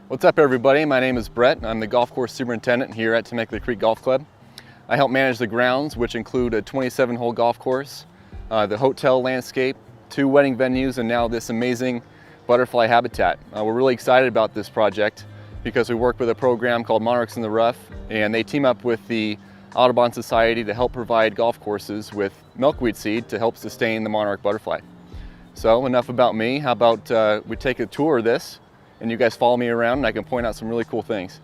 What's up, everybody? My name is Brett. I'm the golf course superintendent here at Temecula Creek Golf Club. I help manage the grounds, which include a 27-hole golf course, the hotel landscape, 2 wedding venues, and now this amazing butterfly habitat. We're really excited about this project because we work with a program called Monarchs in the Rough, and they team up with the Audubon Society to help provide golf courses with milkweed seed to help sustain the monarch butterfly. So enough about me. How about we take a tour of this and you guys follow me around and I can point out some really cool things.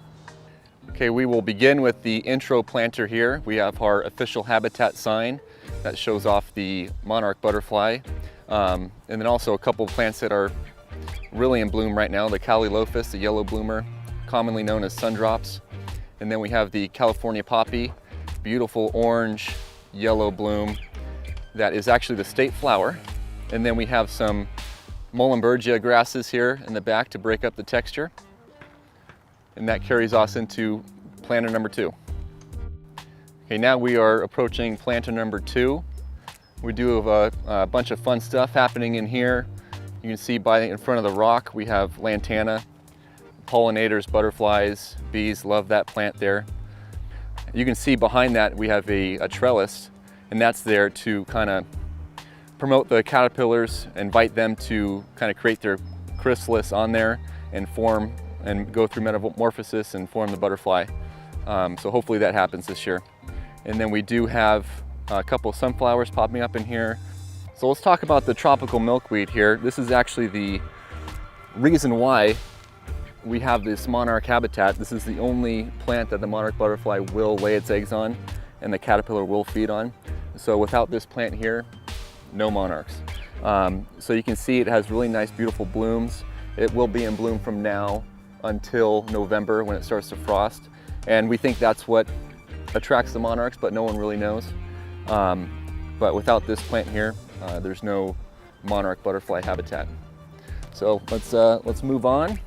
Okay, we will begin with the intro planter here. We have our official habitat sign that shows off the monarch butterfly. And then also a couple of plants that are really in bloom right now, the Callilophus, the yellow bloomer, commonly known as sundrops. And then we have the California poppy, beautiful orange, yellow bloom that is actually the state flower. And then we have some Muhlenbergia grasses here in the back to break up the texture. And that carries us into planter number 2. Okay, now we are approaching planter number 2. We do have a bunch of fun stuff happening in here. You can see in front of the rock, we have lantana, pollinators, butterflies, bees love that plant there. You can see behind that we have a trellis, and that's there to kind of promote the caterpillars, invite them to kind of create their chrysalis on there and form and go through metamorphosis and form the butterfly. So hopefully that happens this year. And then we do have a couple of sunflowers popping up in here. So let's talk about the tropical milkweed here. This is actually the reason why we have this monarch habitat. This is the only plant that the monarch butterfly will lay its eggs on and the caterpillar will feed on. So without this plant here, no monarchs. So you can see it has really nice, beautiful blooms. It will be in bloom from now until November when it starts to frost. And we think that's what attracts the monarchs, but no one really knows. But without this plant here, there's no monarch butterfly habitat. So let's move on.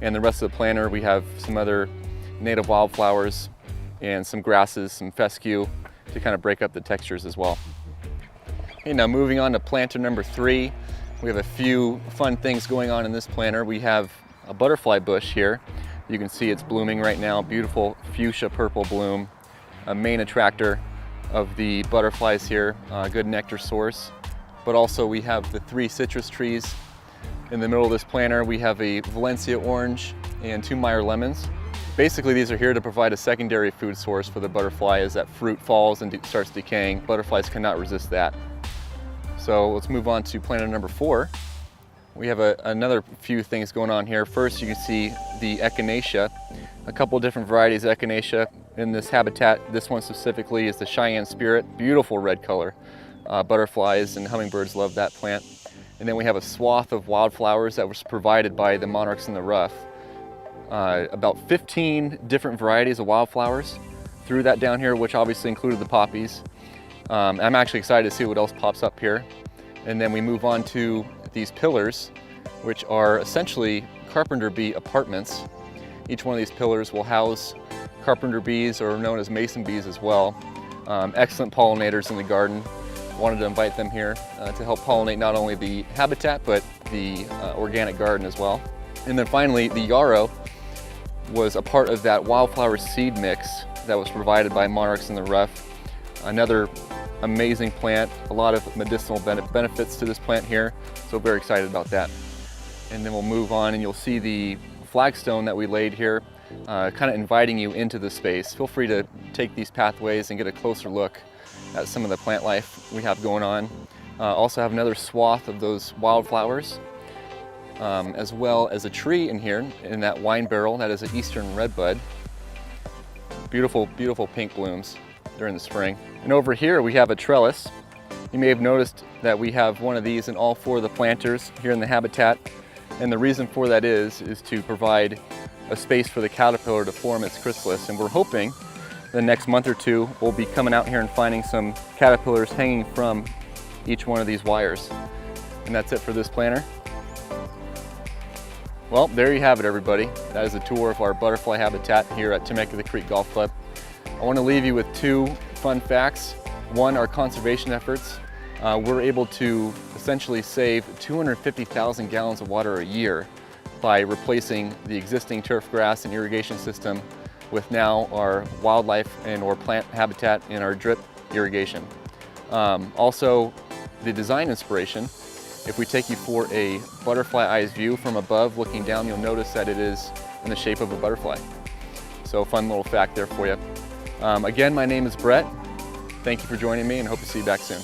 And the rest of the planter, we have some other native wildflowers and some grasses, some fescue to kind of break up the textures as well. Okay, now moving on to planter number 3, we have a few fun things going on in this planter. We have a butterfly bush here. You can see it's blooming right now, beautiful fuchsia purple bloom, a main attractor of the butterflies here, a good nectar source. But also we have the 3 citrus trees. In the middle of this planter, we have a Valencia orange and 2 Meyer lemons. Basically, these are here to provide a secondary food source for the butterfly as that fruit falls and starts decaying. Butterflies cannot resist that. So let's move on to planter number 4. We have another few things going on here. First, you can see the echinacea, a couple of different varieties of echinacea in this habitat. This one specifically is the Cheyenne Spirit, beautiful red color. Butterflies and hummingbirds love that plant. And then we have a swath of wildflowers that was provided by the Monarchs in the Rough. About 15 different varieties of wildflowers threw that down here, which obviously included the poppies. I'm actually excited to see what else pops up here. And then we move on to these pillars, which are essentially carpenter bee apartments. Each one of these pillars will house carpenter bees, or known as mason bees as well. Excellent pollinators in the garden. Wanted to invite them here to help pollinate not only the habitat, but the organic garden as well. And then finally, the yarrow was a part of that wildflower seed mix that was provided by Monarchs in the Rough. Another amazing plant, a lot of medicinal benefits to this plant here, so very excited about that. And then we'll move on and you'll see the flagstone that we laid here, kind of inviting you into the space. Feel free to take these pathways and get a closer look at some of the plant life we have going on. Also have another swath of those wildflowers, as well as a tree in here, in that wine barrel. That is an eastern redbud. Beautiful, beautiful pink blooms during the spring. And over here we have a trellis. You may have noticed that we have one of these in all 4 of the planters here in the habitat. And the reason for that is to provide a space for the caterpillar to form its chrysalis. And we're hoping the next month or 2 we'll be coming out here and finding some caterpillars hanging from each one of these wires. And that's it for this planter. Well, there you have it, everybody. That is a tour of our butterfly habitat here at Temecula Creek Golf Club. I want to leave you with 2 fun facts. One, our conservation efforts. We're able to essentially save 250,000 gallons of water a year by replacing the existing turf grass and irrigation system with now our wildlife and or plant habitat in our drip irrigation. Also, the design inspiration, if we take you for a butterfly eyes view from above looking down, you'll notice that it is in the shape of a butterfly. So fun little fact there for you. Again, my name is Brett. Thank you for joining me and hope to see you back soon.